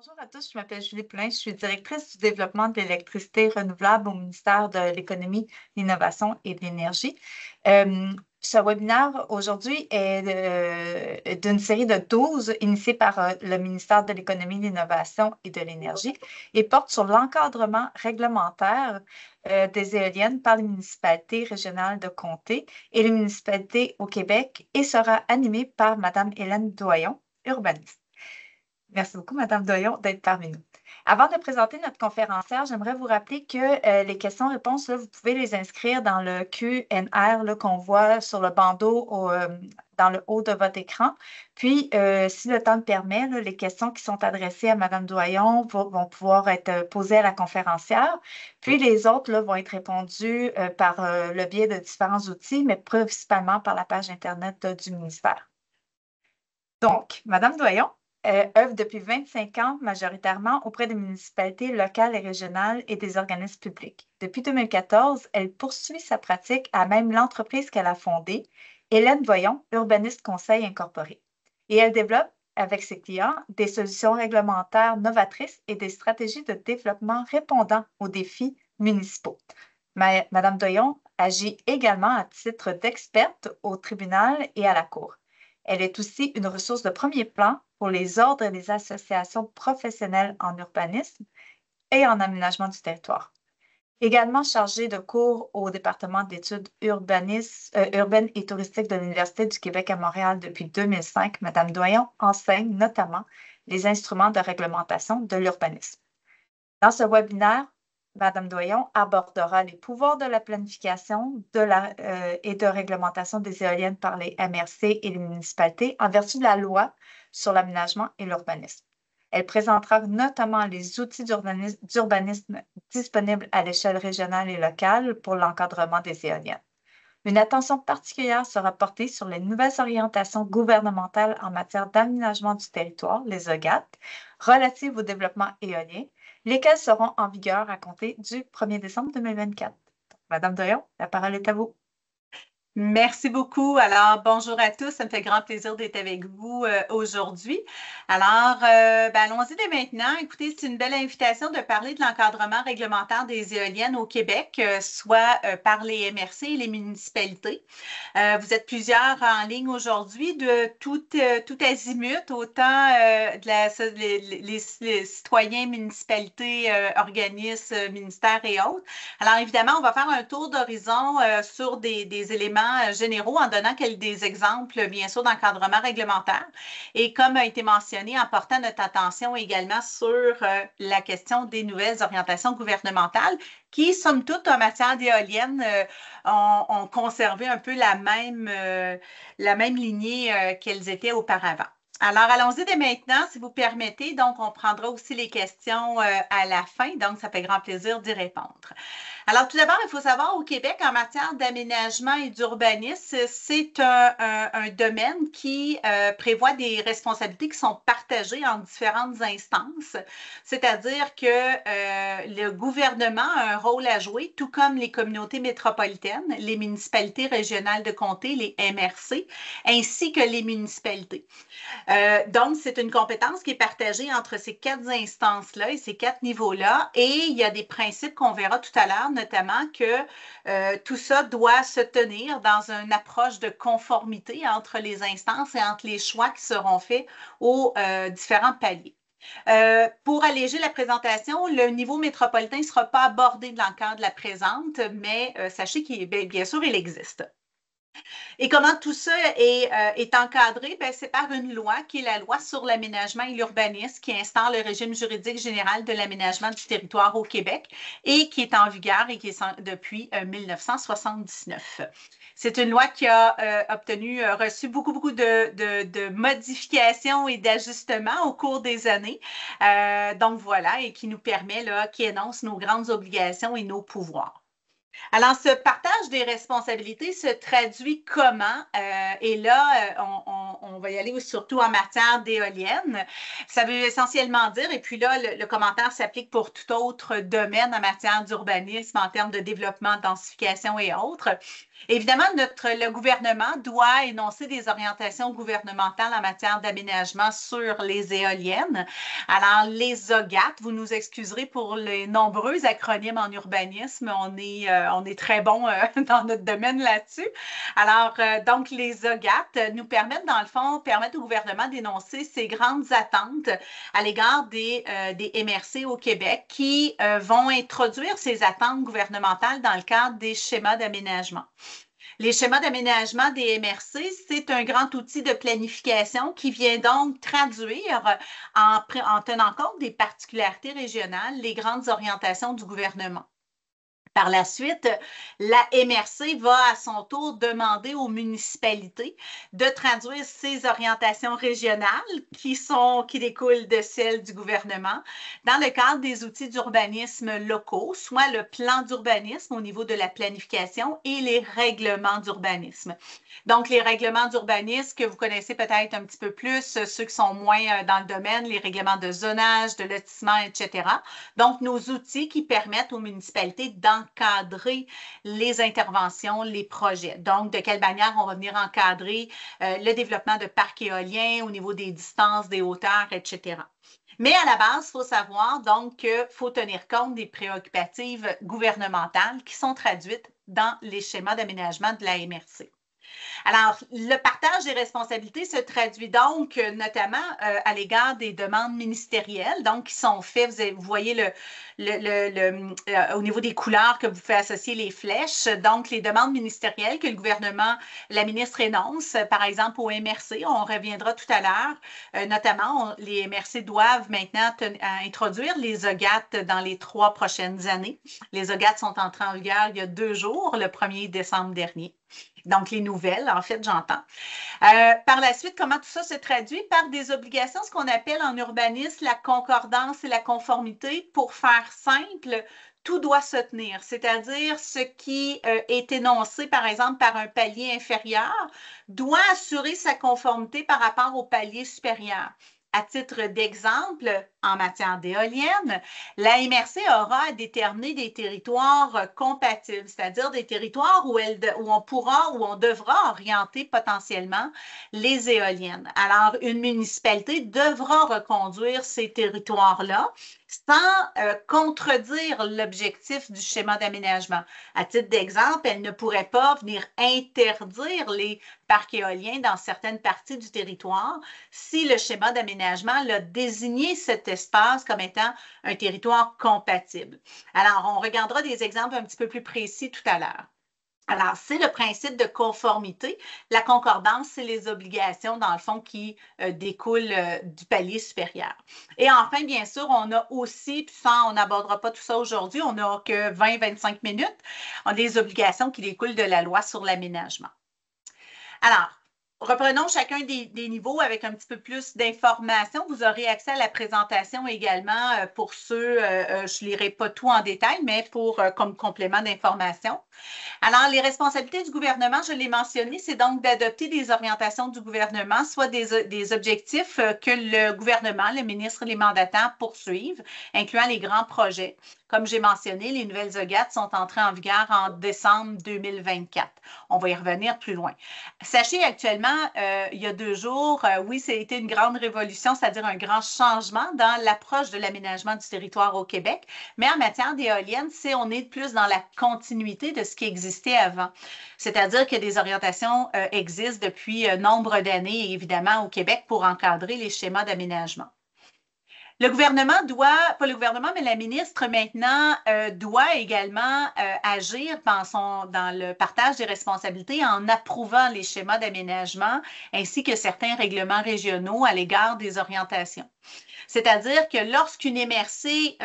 Bonjour à tous, je m'appelle Julie Poulin, je suis directrice du développement de l'électricité renouvelable au ministère de l'Économie, l'Innovation et de l'Énergie. Ce webinaire aujourd'hui est d'une série de 12 initiés par le ministère de l'Économie, l'Innovation et de l'Énergie et porte sur l'encadrement réglementaire des éoliennes par les municipalités régionales de comté et les municipalités au Québec et sera animé par Mme Hélène Doyon, urbaniste. Merci beaucoup, Madame Doyon, d'être parmi nous. Avant de présenter notre conférencière, j'aimerais vous rappeler que les questions-réponses, vous pouvez les inscrire dans le Q&R qu'on voit sur le bandeau dans le haut de votre écran. Puis, si le temps le permet, les questions qui sont adressées à Madame Doyon vont pouvoir être posées à la conférencière. Puis, les autres vont être répondues par le biais de différents outils, mais principalement par la page Internet du ministère. Donc, Madame Doyon œuvre depuis 25 ans majoritairement auprès des municipalités locales et régionales et des organismes publics. Depuis 2014, elle poursuit sa pratique à même l'entreprise qu'elle a fondée, Hélène Doyon, Urbaniste Conseil Incorporé. Et elle développe avec ses clients des solutions réglementaires novatrices et des stratégies de développement répondant aux défis municipaux. Madame Doyon agit également à titre d'experte au tribunal et à la Cour. Elle est aussi une ressource de premier plan pour les ordres et les associations professionnelles en urbanisme et en aménagement du territoire. Également chargée de cours au département d'études urbaines et touristiques de l'Université du Québec à Montréal depuis 2005, Mme Doyon enseigne notamment les instruments de réglementation de l'urbanisme. Dans ce webinaire, Mme Doyon abordera les pouvoirs de la planification et de réglementation des éoliennes par les MRC et les municipalités en vertu de la loi sur l'aménagement et l'urbanisme. Elle présentera notamment les outils d'urbanisme disponibles à l'échelle régionale et locale pour l'encadrement des éoliennes. Une attention particulière sera portée sur les nouvelles orientations gouvernementales en matière d'aménagement du territoire, les OGAT, relatives au développement éolien, lesquelles seront en vigueur à compter du 1er décembre 2024. Madame Doyon, la parole est à vous. Merci beaucoup. Alors, bonjour à tous. Ça me fait grand plaisir d'être avec vous aujourd'hui. Alors, allons-y dès maintenant. Écoutez, c'est une belle invitation de parler de l'encadrement réglementaire des éoliennes au Québec, soit par les MRC et les municipalités. Vous êtes plusieurs en ligne aujourd'hui de tout azimut, autant les citoyens, municipalités, organismes, ministères et autres. Alors, évidemment, on va faire un tour d'horizon sur des éléments généraux en donnant des exemples, bien sûr, d'encadrement réglementaire. Et comme a été mentionné, en portant notre attention également sur la question des nouvelles orientations gouvernementales qui, somme toute, en matière d'éoliennes, ont conservé un peu la même lignée qu'elles étaient auparavant. Alors, allons-y dès maintenant, si vous permettez. Donc, on prendra aussi les questions à la fin. Donc, ça fait grand plaisir d'y répondre. Alors, tout d'abord, il faut savoir, au Québec, en matière d'aménagement et d'urbanisme, c'est un domaine qui prévoit des responsabilités qui sont partagées en différentes instances. C'est-à-dire que le gouvernement a un rôle à jouer, tout comme les communautés métropolitaines, les municipalités régionales de comté, les MRC, ainsi que les municipalités. Donc, c'est une compétence qui est partagée entre ces 4 instances-là et ces 4 niveaux-là. Et il y a des principes qu'on verra tout à l'heure, notamment que tout ça doit se tenir dans une approche de conformité entre les instances et entre les choix qui seront faits aux différents paliers. Pour alléger la présentation, le niveau métropolitain ne sera pas abordé dans le cadre de la présente, mais sachez qu'il, bien sûr, il existe. Et comment tout ça est encadré? C'est par une loi qui est la loi sur l'aménagement et l'urbanisme qui instaure le régime juridique général de l'aménagement du territoire au Québec et qui est en vigueur et qui est depuis 1979. C'est une loi qui a reçu beaucoup de modifications et d'ajustements au cours des années. Donc voilà, et qui nous permet, qui énonce nos grandes obligations et nos pouvoirs. Alors, ce partage des responsabilités se traduit comment? Et là, on va y aller surtout en matière d'éoliennes. Ça veut essentiellement dire, et puis là, le commentaire s'applique pour tout autre domaine en matière d'urbanisme, en termes de développement, densification et autres. Évidemment, le gouvernement doit énoncer des orientations gouvernementales en matière d'aménagement sur les éoliennes. Alors, les OGAT, vous nous excuserez pour les nombreux acronymes en urbanisme, on est très bon dans notre domaine là-dessus. Alors, donc, les OGAT nous permettent, dans le fond, permettent au gouvernement d'énoncer ses grandes attentes à l'égard des MRC au Québec qui vont introduire ces attentes gouvernementales dans le cadre des schémas d'aménagement. Les schémas d'aménagement des MRC, c'est un grand outil de planification qui vient donc traduire, en tenant compte des particularités régionales, les grandes orientations du gouvernement. Par la suite, la MRC va à son tour demander aux municipalités de traduire ces orientations régionales qui découlent de celles du gouvernement dans le cadre des outils d'urbanisme locaux, soit le plan d'urbanisme au niveau de la planification et les règlements d'urbanisme. Donc, les règlements d'urbanisme que vous connaissez peut-être un petit peu plus, ceux qui sont moins dans le domaine, les règlements de zonage, de lotissement, etc. Donc, nos outils qui permettent aux municipalités d'encadrer les interventions, les projets. Donc, de quelle manière on va venir encadrer le développement de parcs éoliens au niveau des distances, des hauteurs, etc. Mais à la base, il faut savoir donc qu'il faut tenir compte des préoccupatives gouvernementales qui sont traduites dans les schémas d'aménagement de la MRC. Alors, le partage des responsabilités se traduit donc notamment à l'égard des demandes ministérielles, donc qui sont faites, vous voyez au niveau des couleurs que vous pouvez associer les flèches, donc les demandes ministérielles que le gouvernement, la ministre énonce, par exemple au MRC, on reviendra tout à l'heure, notamment les MRC doivent maintenant introduire les OGAT dans les 3 prochaines années. Les OGAT sont entrés en vigueur il y a 2 jours, le 1er décembre dernier. Donc, les nouvelles, en fait, j'entends. Par la suite, comment tout ça se traduit? Par des obligations, ce qu'on appelle en urbanisme la concordance et la conformité. Pour faire simple, tout doit se tenir, c'est-à-dire ce qui est énoncé, par exemple, par un palier inférieur, doit assurer sa conformité par rapport au palier supérieur. À titre d'exemple, en matière d'éoliennes, la MRC aura à déterminer des territoires compatibles, c'est-à-dire des territoires où on devra orienter potentiellement les éoliennes. Alors, une municipalité devra reconduire ces territoires-là sans contredire l'objectif du schéma d'aménagement. À titre d'exemple, elle ne pourrait pas venir interdire les parcs éoliens dans certaines parties du territoire si le schéma d'aménagement l'a désigné cet espace comme étant un territoire compatible. Alors, on regardera des exemples un petit peu plus précis tout à l'heure. Alors, c'est le principe de conformité. La concordance, c'est les obligations, dans le fond, qui découlent du palier supérieur. Et enfin, bien sûr, on a aussi, puis ça, on n'abordera pas tout ça aujourd'hui, on n'a que 20-25 minutes, on a des obligations qui découlent de la loi sur l'aménagement. Alors, reprenons chacun des niveaux avec un petit peu plus d'informations. Vous aurez accès à la présentation également pour ceux, je ne lirai pas tout en détail, mais comme complément d'information. Alors, les responsabilités du gouvernement, je l'ai mentionné, c'est donc d'adopter des orientations du gouvernement, soit des objectifs que le gouvernement, le ministre, les mandataires poursuivent, incluant les grands projets. Comme j'ai mentionné, les nouvelles OGAT sont entrées en vigueur en décembre 2024. On va y revenir plus loin. Sachez actuellement, il y a 2 jours, oui, ça a été une grande révolution, c'est-à-dire un grand changement dans l'approche de l'aménagement du territoire au Québec. Mais en matière d'éoliennes, on est plus dans la continuité de ce qui existait avant. C'est-à-dire que des orientations existent depuis nombre d'années, évidemment, au Québec pour encadrer les schémas d'aménagement. Le gouvernement pas le gouvernement, mais la ministre maintenant doit également agir dans le partage des responsabilités en approuvant les schémas d'aménagement ainsi que certains règlements régionaux à l'égard des orientations. C'est-à-dire que lorsqu'une MRC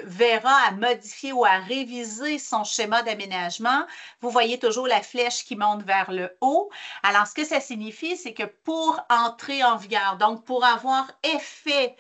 verra à modifier ou à réviser son schéma d'aménagement, vous voyez toujours la flèche qui monte vers le haut. Alors, ce que ça signifie, c'est que pour entrer en vigueur, donc pour avoir effet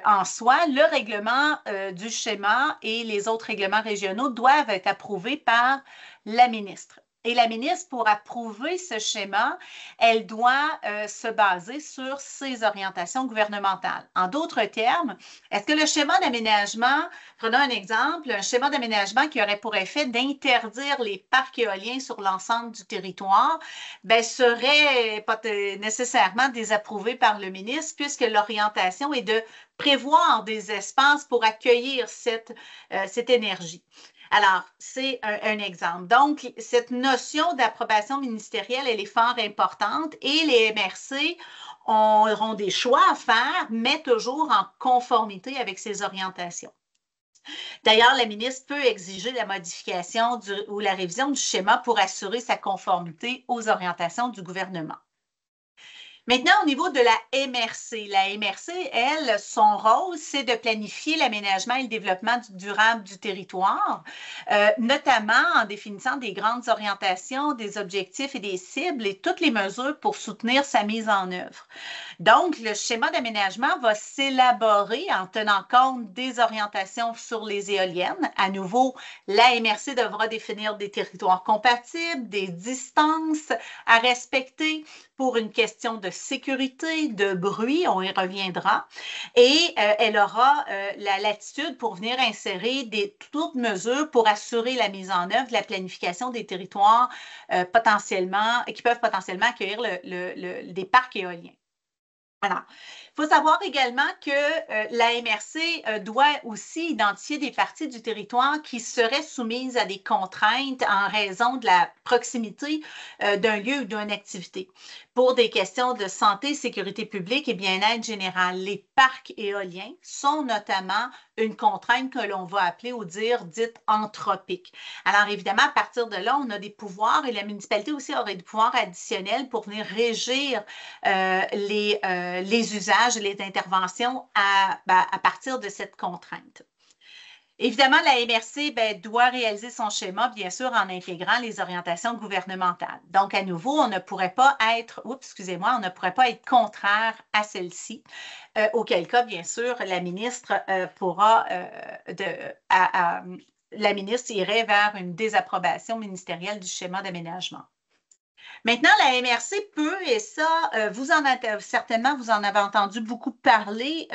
en soi, le règlement du schéma et les autres règlements régionaux doivent être approuvés par la ministre. Et la ministre, pour approuver ce schéma, elle doit se baser sur ses orientations gouvernementales. En d'autres termes, est-ce que le schéma d'aménagement, prenons un exemple, un schéma d'aménagement qui aurait pour effet d'interdire les parcs éoliens sur l'ensemble du territoire, ben, serait pas nécessairement désapprouvé par le ministre puisque l'orientation est de prévoir des espaces pour accueillir cette énergie. Alors, c'est un exemple. Donc, cette notion d'approbation ministérielle, elle est fort importante et les MRC auront des choix à faire, mais toujours en conformité avec ces orientations. D'ailleurs, la ministre peut exiger la modification ou la révision du schéma pour assurer sa conformité aux orientations du gouvernement. Maintenant, au niveau de la MRC, elle, son rôle, c'est de planifier l'aménagement et le développement durable du territoire, notamment en définissant des grandes orientations, des objectifs et des cibles et toutes les mesures pour soutenir sa mise en œuvre. Donc, le schéma d'aménagement va s'élaborer en tenant compte des orientations sur les éoliennes. À nouveau, la MRC devra définir des territoires compatibles, des distances à respecter pour une question de sécurité, de bruit, on y reviendra, et elle aura la latitude pour venir insérer toutes mesures pour assurer la mise en œuvre de la planification des territoires qui peuvent potentiellement accueillir des parcs éoliens. Alors, il faut savoir également que la MRC doit aussi identifier des parties du territoire qui seraient soumises à des contraintes en raison de la proximité d'un lieu ou d'une activité. Pour des questions de santé, sécurité publique et bien-être général, les parcs éoliens sont notamment une contrainte que l'on va appeler ou dire dite anthropique. Alors évidemment, à partir de là, on a des pouvoirs et la municipalité aussi aurait des pouvoirs additionnels pour venir régir les usages et les interventions à partir de cette contrainte. Évidemment, la MRC doit réaliser son schéma, bien sûr, en intégrant les orientations gouvernementales. Donc, à nouveau, on ne pourrait pas être, contraire à celle-ci, auquel cas, bien sûr, la ministre la ministre irait vers une désapprobation ministérielle du schéma d'aménagement. Maintenant, la MRC peut, et ça, certainement, vous en avez entendu beaucoup parler,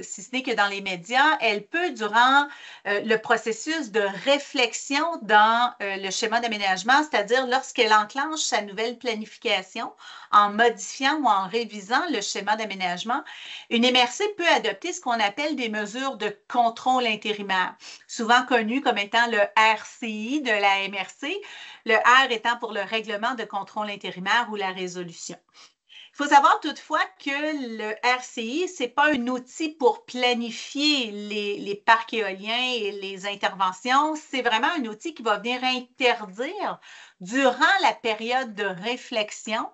si ce n'est que dans les médias, elle peut, durant le processus de réflexion dans le schéma d'aménagement, c'est-à-dire lorsqu'elle enclenche sa nouvelle planification, en modifiant ou en révisant le schéma d'aménagement, une MRC peut adopter ce qu'on appelle des mesures de contrôle intérimaire, souvent connues comme étant le RCI de la MRC, le R étant pour le règlement de contrôle intérimaire ou la résolution. Il faut savoir toutefois que le RCI, ce n'est pas un outil pour planifier les parcs éoliens et les interventions, c'est vraiment un outil qui va venir interdire durant la période de réflexion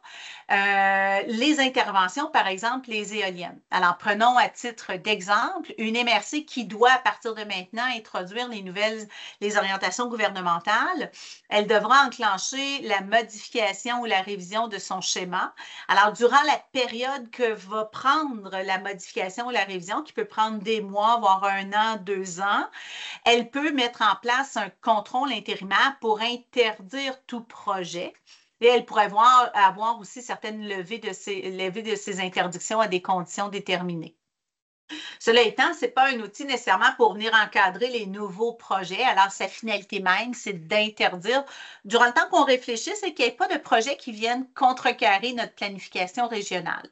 les interventions, par exemple, les éoliennes. Alors, prenons à titre d'exemple une MRC qui doit, à partir de maintenant, introduire les orientations gouvernementales. Elle devra enclencher la modification ou la révision de son schéma. Alors, durant la période que va prendre la modification ou la révision, qui peut prendre des mois, voire 1 an, 2 ans, elle peut mettre en place un contrôle intérimaire pour interdire tout projet. Et elle pourrait avoir aussi certaines levées de ces interdictions à des conditions déterminées. Cela étant, ce n'est pas un outil nécessairement pour venir encadrer les nouveaux projets. Alors, sa finalité même, c'est d'interdire, durant le temps qu'on réfléchisse, et qu'il n'y ait pas de projets qui viennent contrecarrer notre planification régionale.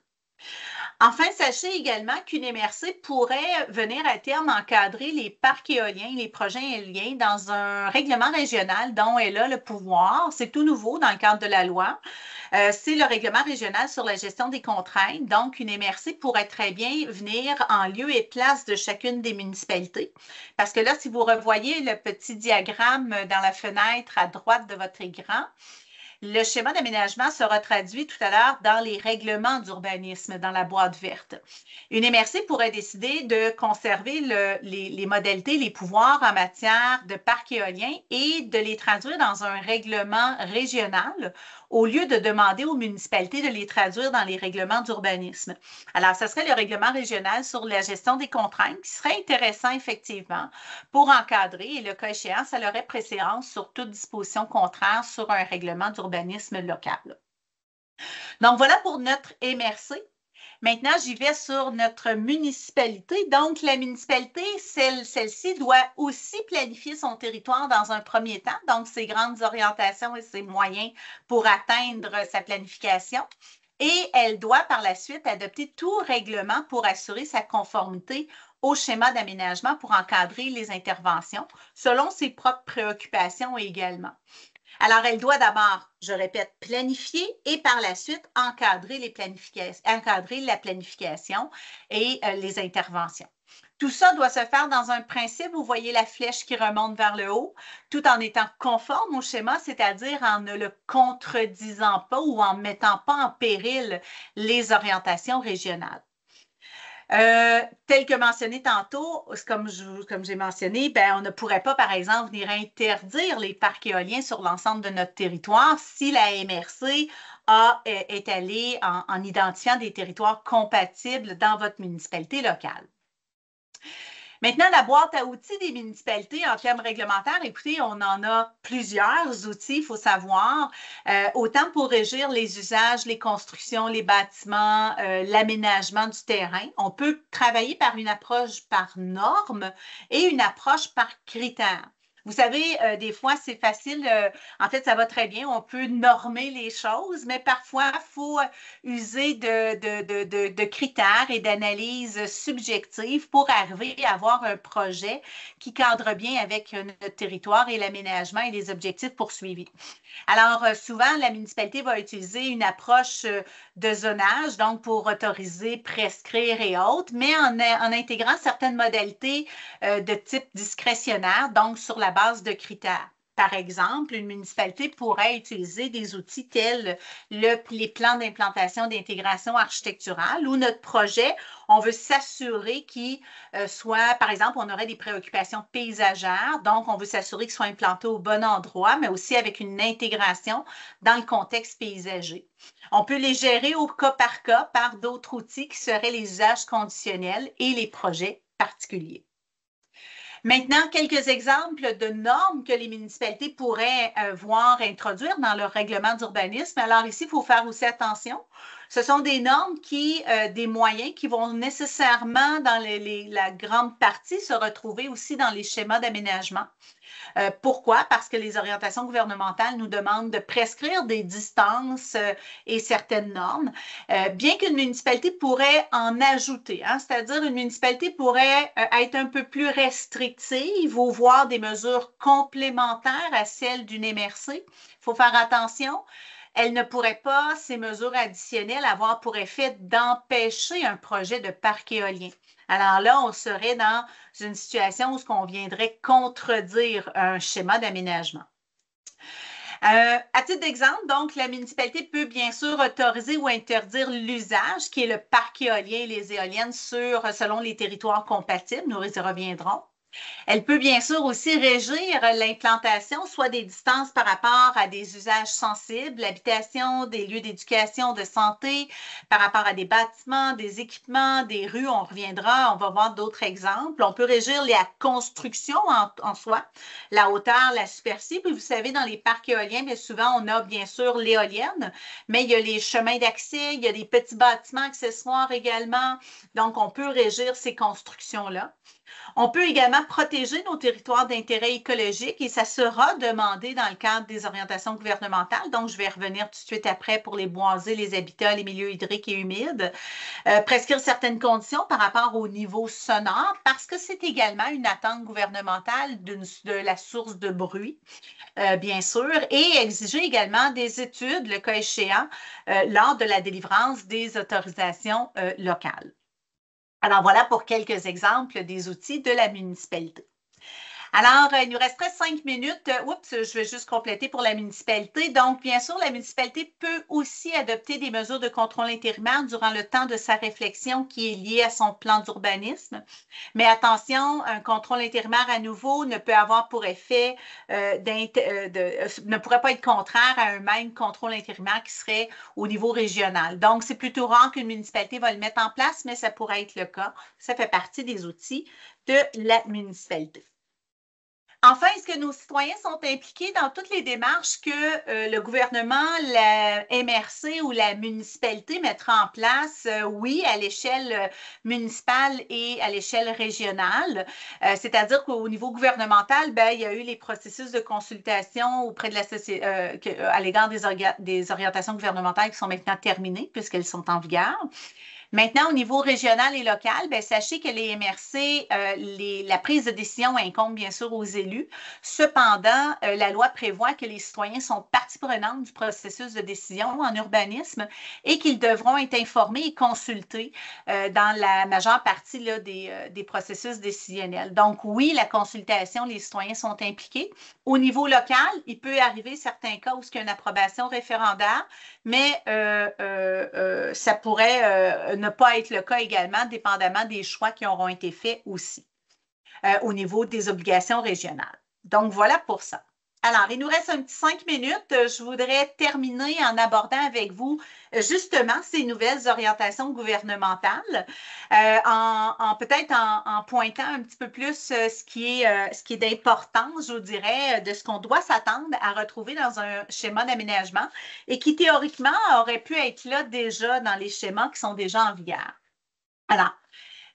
Enfin, sachez également qu'une MRC pourrait venir à terme encadrer les parcs éoliens, les projets éoliens dans un règlement régional dont elle a le pouvoir. C'est tout nouveau dans le cadre de la loi. C'est le règlement régional sur la gestion des contraintes. Donc, une MRC pourrait très bien venir en lieu et place de chacune des municipalités. Parce que là, si vous revoyez le petit diagramme dans la fenêtre à droite de votre écran, le schéma d'aménagement sera traduit tout à l'heure dans les règlements d'urbanisme, dans la boîte verte. Une MRC pourrait décider de conserver les modalités, les pouvoirs en matière de parcs éoliens et de les traduire dans un règlement régional au lieu de demander aux municipalités de les traduire dans les règlements d'urbanisme. Alors, ce serait le règlement régional sur la gestion des contraintes qui serait intéressant effectivement pour encadrer et le cas échéant, ça aurait préséance sur toute disposition contraire sur un règlement d'urbanisme local. Donc, voilà pour notre MRC. Maintenant, j'y vais sur notre municipalité. Donc, la municipalité, celle-ci doit aussi planifier son territoire dans un premier temps, donc ses grandes orientations et ses moyens pour atteindre sa planification. Et elle doit par la suite adopter tout règlement pour assurer sa conformité au schéma d'aménagement pour encadrer les interventions selon ses propres préoccupations également. Alors, elle doit d'abord, je répète, planifier et par la suite encadrer la planification et les interventions. Tout ça doit se faire dans un principe, vous voyez la flèche qui remonte vers le haut, tout en étant conforme au schéma, c'est-à-dire en ne le contredisant pas ou en ne mettant pas en péril les orientations régionales. Tel que mentionné tantôt, comme j'ai mentionné, ben, on ne pourrait pas, par exemple, venir interdire les parcs éoliens sur l'ensemble de notre territoire si la MRC est allée en identifiant des territoires compatibles dans votre municipalité locale. Maintenant, la boîte à outils des municipalités en termes réglementaires, écoutez, on en a plusieurs outils, il faut savoir, autant pour régir les usages, les constructions, les bâtiments, l'aménagement du terrain. On peut travailler par une approche par norme et une approche par critère. Vous savez, des fois, c'est facile. En fait, ça va très bien. On peut normer les choses, mais parfois, il faut user de critères et d'analyses subjectives pour arriver à avoir un projet qui cadre bien avec notre territoire et l'aménagement et les objectifs poursuivis. Alors, souvent, la municipalité va utiliser une approche de zonage, donc pour autoriser, prescrire et autres, mais en intégrant certaines modalités de type discrétionnaire, donc sur la base de critères. Par exemple, une municipalité pourrait utiliser des outils tels les plans d'implantation d'intégration architecturale où notre projet, on veut s'assurer qu'il soit, par exemple, on aurait des préoccupations paysagères, donc on veut s'assurer qu'il soit implanté au bon endroit, mais aussi avec une intégration dans le contexte paysager. On peut les gérer au cas par d'autres outils qui seraient les usages conditionnels et les projets particuliers. Maintenant, quelques exemples de normes que les municipalités pourraient voir introduire dans leur règlement d'urbanisme. Alors ici, il faut faire aussi attention. Ce sont des normes des moyens qui vont nécessairement, dans la grande partie, se retrouver aussi dans les schémas d'aménagement. Pourquoi? Parce que les orientations gouvernementales nous demandent de prescrire des distances et certaines normes, bien qu'une municipalité pourrait en ajouter, hein, c'est-à-dire une municipalité pourrait être un peu plus restrictive ou voir des mesures complémentaires à celles d'une MRC. Il faut faire attention. Elle ne pourrait pas, ces mesures additionnelles, avoir pour effet d'empêcher un projet de parc éolien. Alors là, on serait dans une situation où on viendrait contredire un schéma d'aménagement. À titre d'exemple, donc, la municipalité peut bien sûr autoriser ou interdire l'usage, qui est le parc éolien et les éoliennes selon les territoires compatibles. Nous y reviendrons. Elle peut bien sûr aussi régir l'implantation, soit des distances par rapport à des usages sensibles, l'habitation, des lieux d'éducation, de santé, par rapport à des bâtiments, des équipements, des rues, on reviendra, on va voir d'autres exemples. On peut régir la construction en soi, la hauteur, la superficie. Puis vous savez, dans les parcs éoliens, bien souvent, on a bien sûr l'éolienne, mais il y a les chemins d'accès, il y a des petits bâtiments accessoires également. Donc, on peut régir ces constructions-là. On peut également protéger nos territoires d'intérêt écologique et ça sera demandé dans le cadre des orientations gouvernementales. Donc, je vais revenir tout de suite après pour les boisés, les habitats, les milieux hydriques et humides. Prescrire certaines conditions par rapport au niveau sonore parce que c'est également une attente gouvernementale de la source de bruit, bien sûr, et exiger également des études, le cas échéant, lors de la délivrance des autorisations locales. Alors, voilà pour quelques exemples des outils de la municipalité. Alors, il nous resterait 5 minutes. Oups, je vais juste compléter pour la municipalité. Donc, bien sûr, la municipalité peut aussi adopter des mesures de contrôle intérimaire durant le temps de sa réflexion qui est liée à son plan d'urbanisme. Mais attention, un contrôle intérimaire à nouveau ne peut avoir pour effet, ne pourrait pas être contraire à un même contrôle intérimaire qui serait au niveau régional. Donc, c'est plutôt rare qu'une municipalité va le mettre en place, mais ça pourrait être le cas. Ça fait partie des outils de la municipalité. Enfin, est-ce que nos citoyens sont impliqués dans toutes les démarches que le gouvernement, la MRC ou la municipalité mettra en place? Oui, à l'échelle municipale et à l'échelle régionale. C'est-à-dire qu'au niveau gouvernemental, il y a eu les processus de consultation auprès de la société, à l'égard des orientations gouvernementales qui sont maintenant terminées puisqu'elles sont en vigueur. Maintenant, au niveau régional et local, sachez que les MRC, la prise de décision incombe bien sûr aux élus. Cependant, la loi prévoit que les citoyens sont partie prenante du processus de décision en urbanisme et qu'ils devront être informés et consultés dans la majeure partie là, des processus décisionnels. Donc, oui, la consultation, les citoyens sont impliqués. Au niveau local, il peut arriver certains cas où il y a une approbation référendaire, mais ça pourrait ne pas être le cas également, dépendamment des choix qui auront été faits aussi au niveau des obligations régionales. Donc, voilà pour ça. Alors, il nous reste un petit 5 minutes. Je voudrais terminer en abordant avec vous justement ces nouvelles orientations gouvernementales, peut-être en pointant un petit peu plus ce qui est d'importance, je vous dirais, de ce qu'on doit s'attendre à retrouver dans un schéma d'aménagement et qui théoriquement aurait pu être là déjà dans les schémas qui sont déjà en vigueur. Alors,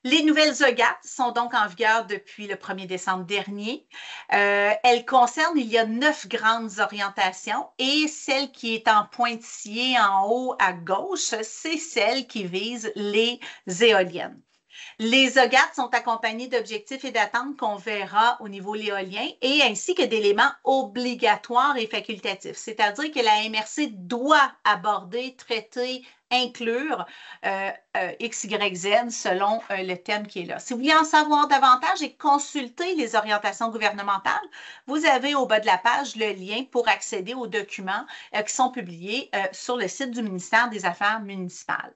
les nouvelles OGAT sont donc en vigueur depuis le 1er décembre dernier. Elles concernent, il y a 9 grandes orientations et celle qui est en pointillé en haut à gauche, c'est celle qui vise les éoliennes. Les OGAT sont accompagnés d'objectifs et d'attentes qu'on verra au niveau l'éolien et ainsi que d'éléments obligatoires et facultatifs. C'est-à-dire que la MRC doit aborder, traiter, inclure X, Y, Z selon le thème qui est là. Si vous voulez en savoir davantage et consulter les orientations gouvernementales, vous avez au bas de la page le lien pour accéder aux documents qui sont publiés sur le site du ministère des Affaires municipales.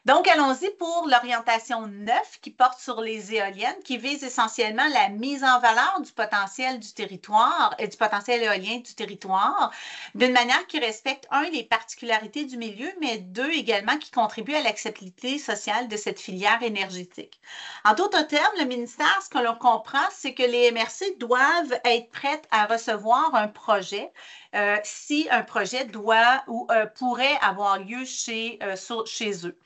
Donc, allons-y pour l'orientation 9 qui porte sur les éoliennes, qui vise essentiellement la mise en valeur du potentiel du territoire et du potentiel éolien du territoire, d'une manière qui respecte, un, les particularités du milieu, mais deux, également, qui contribue à l'acceptabilité sociale de cette filière énergétique. En d'autres termes, le ministère, ce que l'on comprend, c'est que les MRC doivent être prêtes à recevoir un projet si un projet doit ou pourrait avoir lieu chez eux.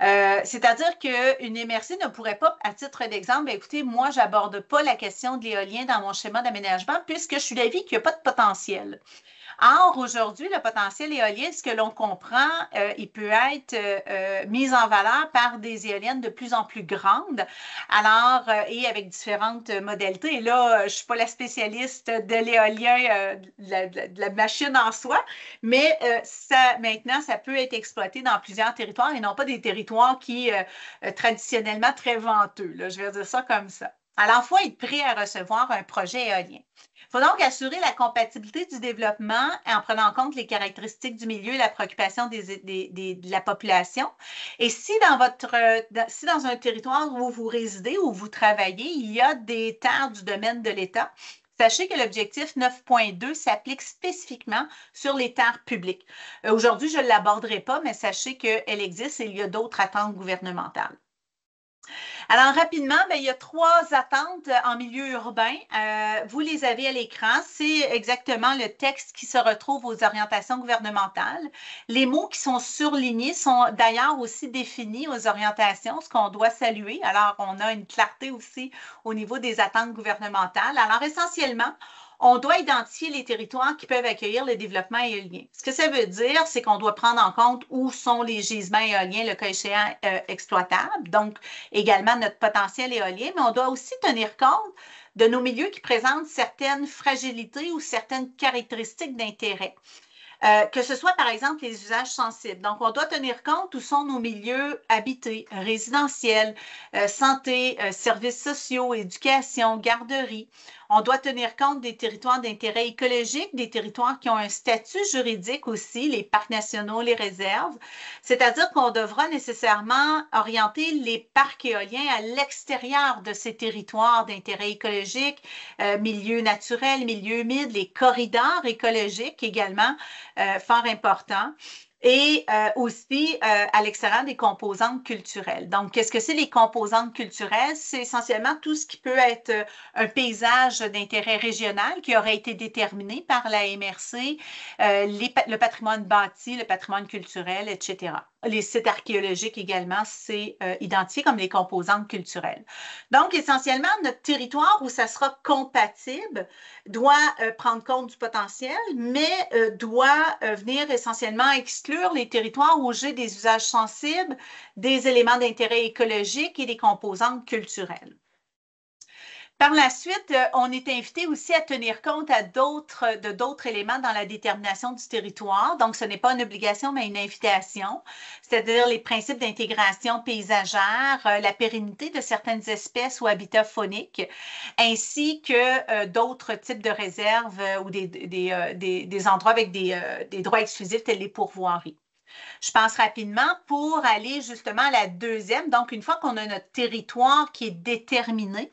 C'est-à-dire qu'une MRC ne pourrait pas, à titre d'exemple, écoutez, moi, je n'aborde pas la question de l'éolien dans mon schéma d'aménagement puisque je suis d'avis qu'il n'y a pas de potentiel. Or, aujourd'hui, le potentiel éolien, ce que l'on comprend, il peut être mis en valeur par des éoliennes de plus en plus grandes, alors, et avec différentes modalités. Et là, je ne suis pas la spécialiste de l'éolien, de la machine en soi, mais maintenant, ça peut être exploité dans plusieurs territoires et non pas des territoires qui, traditionnellement, très venteux. Là, je vais dire ça comme ça. Alors, il faut être prêt à recevoir un projet éolien. Il faut donc assurer la compatibilité du développement en prenant en compte les caractéristiques du milieu et la préoccupation de la population. Et si dans un territoire où vous résidez, où vous travaillez, il y a des terres du domaine de l'État, sachez que l'objectif 9.2 s'applique spécifiquement sur les terres publiques. Aujourd'hui, je ne l'aborderai pas, mais sachez qu'elle existe et il y a d'autres attentes gouvernementales. Alors, rapidement, il y a 3 attentes en milieu urbain. Vous les avez à l'écran. C'est exactement le texte qui se retrouve aux orientations gouvernementales. Les mots qui sont surlignés sont d'ailleurs aussi définis aux orientations, ce qu'on doit saluer. Alors, on a une clarté aussi au niveau des attentes gouvernementales. Alors, essentiellement, on doit identifier les territoires qui peuvent accueillir le développement éolien. Ce que ça veut dire, c'est qu'on doit prendre en compte où sont les gisements éoliens, le cas échéant, exploitables, donc également notre potentiel éolien, mais on doit aussi tenir compte de nos milieux qui présentent certaines fragilités ou certaines caractéristiques d'intérêt. que ce soit par exemple les usages sensibles. Donc, on doit tenir compte où sont nos milieux habités, résidentiels, santé, services sociaux, éducation, garderie. On doit tenir compte des territoires d'intérêt écologique, des territoires qui ont un statut juridique aussi, les parcs nationaux, les réserves. C'est-à-dire qu'on devra nécessairement orienter les parcs éoliens à l'extérieur de ces territoires d'intérêt écologique, milieux naturels, milieux humides, les corridors écologiques également, fort importants. Et aussi à l'extérieur des composantes culturelles. Donc, qu'est-ce que c'est les composantes culturelles? C'est essentiellement tout ce qui peut être un paysage d'intérêt régional qui aurait été déterminé par la MRC, le patrimoine bâti, le patrimoine culturel, etc. Les sites archéologiques également, c'est identifié comme les composantes culturelles. Donc, essentiellement, notre territoire où ça sera compatible doit prendre compte du potentiel, mais doit venir essentiellement exclure les territoires où j'ai des usages sensibles, des éléments d'intérêt écologique et des composantes culturelles. Par la suite, on est invité aussi à tenir compte de d'autres éléments dans la détermination du territoire. Donc, ce n'est pas une obligation, mais une invitation, c'est-à-dire les principes d'intégration paysagère, la pérennité de certaines espèces ou habitats fauniques, ainsi que d'autres types de réserves ou des endroits avec des droits exclusifs tels les pourvoiries. Je pense rapidement pour aller justement à la deuxième. Donc, une fois qu'on a notre territoire qui est déterminé,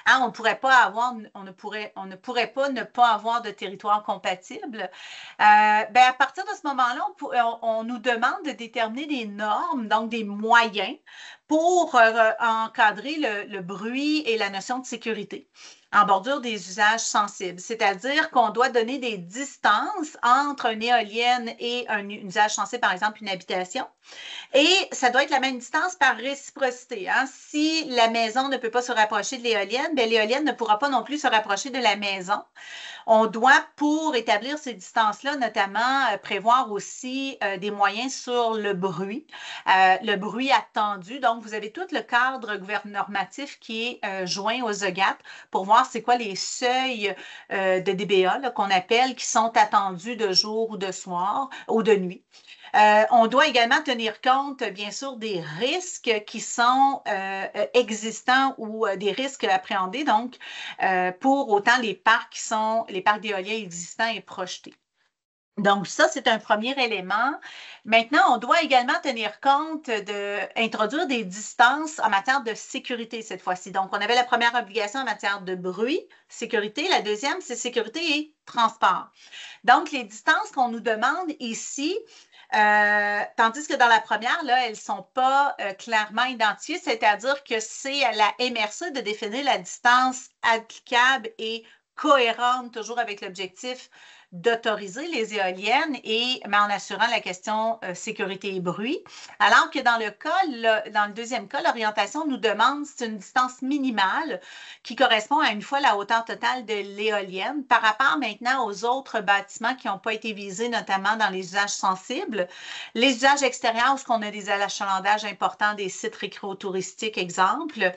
hein, on ne pourrait pas ne pas avoir de territoire compatible. À partir de ce moment-là, on nous demande de déterminer des normes, donc des moyens pour encadrer le bruit et la notion de sécurité en bordure des usages sensibles. C'est-à-dire qu'on doit donner des distances entre une éolienne et un usage sensible, par exemple une habitation. Et ça doit être la même distance par réciprocité. Hein? Si la maison ne peut pas se rapprocher de l'éolienne, bien, l'éolienne ne pourra pas non plus se rapprocher de la maison. On doit, pour établir ces distances-là, notamment prévoir aussi des moyens sur le bruit attendu. Donc, vous avez tout le cadre normatif qui est joint aux EGAT pour voir c'est quoi les seuils de dBA qu'on appelle qui sont attendus de jour ou de soir ou de nuit. On doit également tenir compte, bien sûr, des risques qui sont existants ou des risques appréhendés, donc, pour autant les parcs d'éolien existants et projetés. Donc, ça, c'est un premier élément. Maintenant, on doit également tenir compte d'introduire des distances en matière de sécurité cette fois-ci. Donc, on avait la première obligation en matière de bruit, sécurité. La deuxième, c'est sécurité et transport. Donc, les distances qu'on nous demande ici, tandis que dans la première, là, elles ne sont pas clairement identifiées, c'est-à-dire que c'est à la MRC de définir la distance applicable et cohérente, toujours avec l'objectif d'autoriser les éoliennes mais en assurant la question sécurité et bruit. Alors que dans le deuxième cas, l'orientation nous demande, c'est une distance minimale qui correspond à une fois la hauteur totale de l'éolienne par rapport maintenant aux autres bâtiments qui n'ont pas été visés, notamment dans les usages sensibles. Les usages extérieurs, où on a des achalandages importants, des sites récréotouristiques, exemple,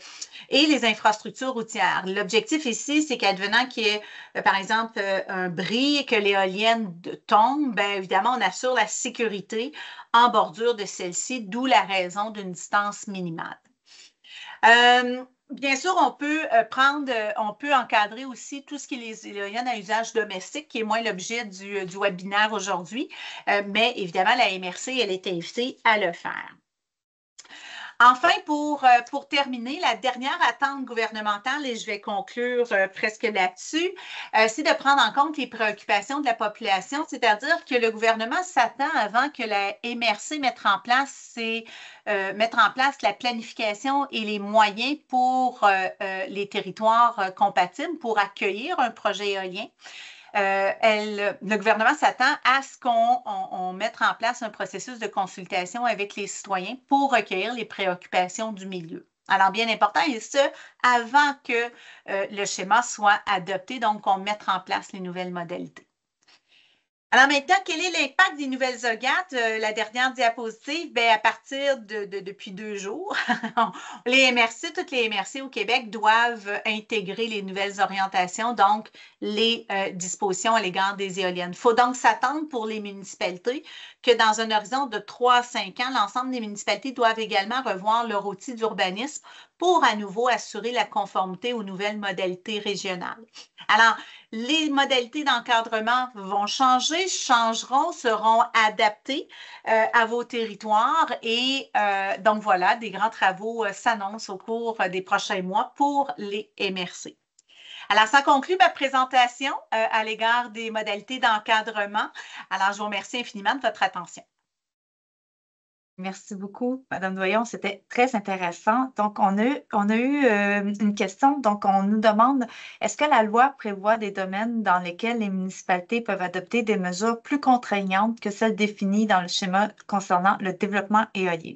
et les infrastructures routières. L'objectif ici, c'est qu'advenant qu'il y ait, par exemple, un bris et que l'éolienne tombe, bien évidemment, on assure la sécurité en bordure de celle-ci, d'où la raison d'une distance minimale. Bien sûr, on peut encadrer aussi tout ce qui est les éoliennes à usage domestique, qui est moins l'objet du webinaire aujourd'hui, mais évidemment, la MRC, elle est invitée à le faire. Enfin, pour terminer, la dernière attente gouvernementale, et je vais conclure presque là-dessus, c'est de prendre en compte les préoccupations de la population, c'est-à-dire que le gouvernement s'attend avant que la MRC mette en place la planification et les moyens pour les territoires compatibles pour accueillir un projet éolien. Le gouvernement s'attend à ce qu'on mette en place un processus de consultation avec les citoyens pour recueillir les préoccupations du milieu. Alors, bien important, et ce, avant que le schéma soit adopté, donc qu'on mette en place les nouvelles modalités. Alors maintenant, quel est l'impact des nouvelles OGAT? La dernière diapositive, bien, à partir depuis 2 jours, les MRC, toutes les MRC au Québec doivent intégrer les nouvelles orientations, donc les dispositions à l'égard des éoliennes. Il faut donc s'attendre pour les municipalités que dans un horizon de 3 à 5 ans, l'ensemble des municipalités doivent également revoir leur outil d'urbanisme pour à nouveau assurer la conformité aux nouvelles modalités régionales. Alors, les modalités d'encadrement vont changer, changeront, seront adaptées à vos territoires et donc voilà, des grands travaux s'annoncent au cours des prochains mois pour les MRC. Alors, ça conclut ma présentation à l'égard des modalités d'encadrement. Alors, je vous remercie infiniment de votre attention. Merci beaucoup, Madame Doyon. C'était très intéressant. Donc, on a eu une question. Donc, on nous demande, est-ce que la loi prévoit des domaines dans lesquels les municipalités peuvent adopter des mesures plus contraignantes que celles définies dans le schéma concernant le développement éolien?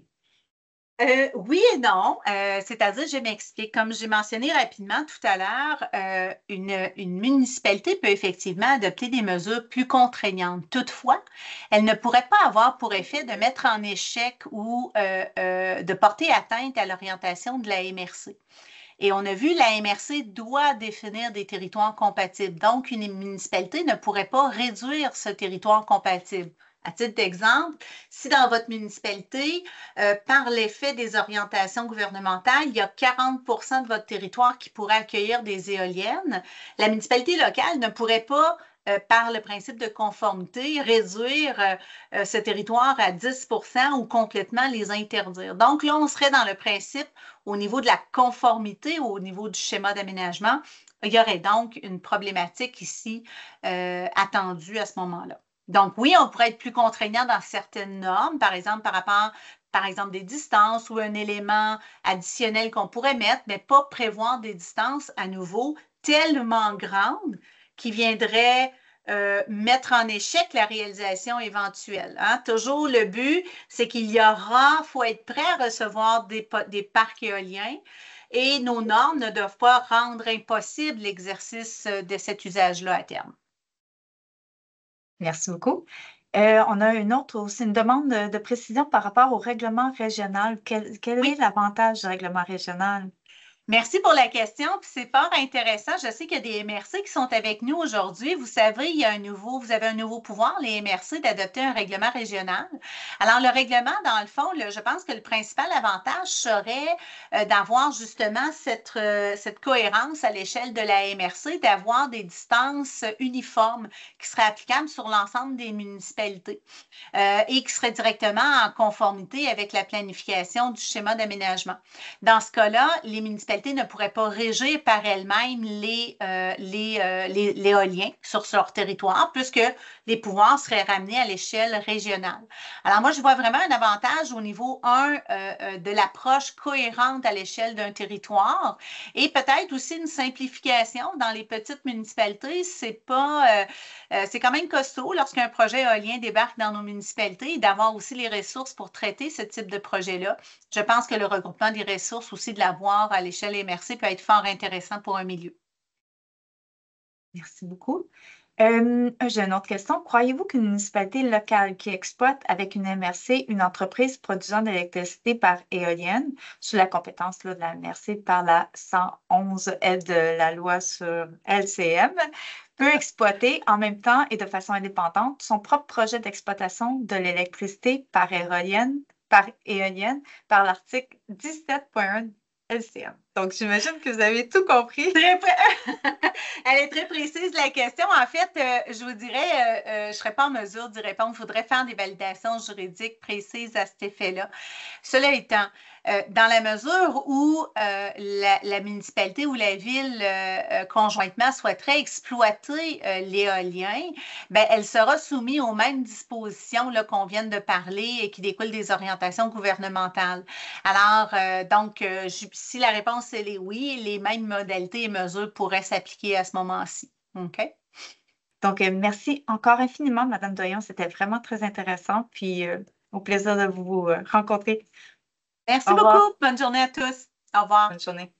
Oui et non, c'est-à-dire, je m'explique. Comme j'ai mentionné rapidement tout à l'heure, une municipalité peut effectivement adopter des mesures plus contraignantes. Toutefois, elle ne pourrait pas avoir pour effet de mettre en échec ou de porter atteinte à l'orientation de la MRC. Et on a vu, la MRC doit définir des territoires compatibles. Donc, une municipalité ne pourrait pas réduire ce territoire compatible. À titre d'exemple, si dans votre municipalité, par l'effet des orientations gouvernementales, il y a 40 de votre territoire qui pourrait accueillir des éoliennes, la municipalité locale ne pourrait pas, par le principe de conformité, réduire ce territoire à 10 ou complètement les interdire. Donc là, on serait dans le principe au niveau de la conformité, au niveau du schéma d'aménagement. Il y aurait donc une problématique ici attendue à ce moment-là. Donc, oui, on pourrait être plus contraignant dans certaines normes, par exemple, par rapport, par exemple, des distances ou un élément additionnel qu'on pourrait mettre, mais pas prévoir des distances à nouveau tellement grandes qui viendraient mettre en échec la réalisation éventuelle. Hein? Toujours le but, c'est qu'il y aura, il faut être prêt à recevoir des parcs éoliens et nos normes ne doivent pas rendre impossible l'exercice de cet usage-là à terme. Merci beaucoup. On a une autre aussi, une demande de précision par rapport au règlement régional. Quel Oui. est l'avantage du règlement régional? Merci pour la question, puis c'est fort intéressant. Je sais qu'il y a des MRC qui sont avec nous aujourd'hui. Vous savez, vous avez un nouveau pouvoir, les MRC, d'adopter un règlement régional. Alors, le règlement, dans le fond, je pense que le principal avantage serait d'avoir justement cette cohérence à l'échelle de la MRC, d'avoir des distances uniformes qui seraient applicables sur l'ensemble des municipalités et qui seraient directement en conformité avec la planification du schéma d'aménagement. Dans ce cas-là, les municipalités ne pourraient pas régir par elles-mêmes l'éolien sur leur territoire, puisque les pouvoirs seraient ramenés à l'échelle régionale. Alors moi, je vois vraiment un avantage au niveau 1 de l'approche cohérente à l'échelle d'un territoire et peut-être aussi une simplification dans les petites municipalités. C'est quand même costaud lorsqu'un projet éolien débarque dans nos municipalités et d'avoir aussi les ressources pour traiter ce type de projet-là. Je pense que le regroupement des ressources aussi de l'avoir à l'échelle MRC peut être fort intéressant pour un milieu. Merci beaucoup. J'ai une autre question. Croyez-vous qu'une municipalité locale qui exploite avec une MRC une entreprise produisant de l'électricité par éolienne, sous la compétence de la MRC par la 111 L de la loi sur LCM, peut exploiter en même temps et de façon indépendante son propre projet d'exploitation de l'électricité par éolienne par l'article 17.1 LCM. Donc, j'imagine que vous avez tout compris. Elle est très précise, la question. En fait, je vous dirais, je ne serais pas en mesure d'y répondre. Il faudrait faire des validations juridiques précises à cet effet-là. Cela étant, dans la mesure où la municipalité ou la ville conjointement souhaiterait exploiter l'éolien, ben, elle sera soumise aux mêmes dispositions qu'on vient de parler et qui découlent des orientations gouvernementales. Alors, donc, si la réponse est oui, les mêmes modalités et mesures pourraient s'appliquer à ce moment-ci. OK? Donc, merci encore infiniment, Madame Doyon. C'était vraiment très intéressant. Puis, au plaisir de vous rencontrer. Merci beaucoup. Bonne journée à tous. Au revoir. Bonne journée.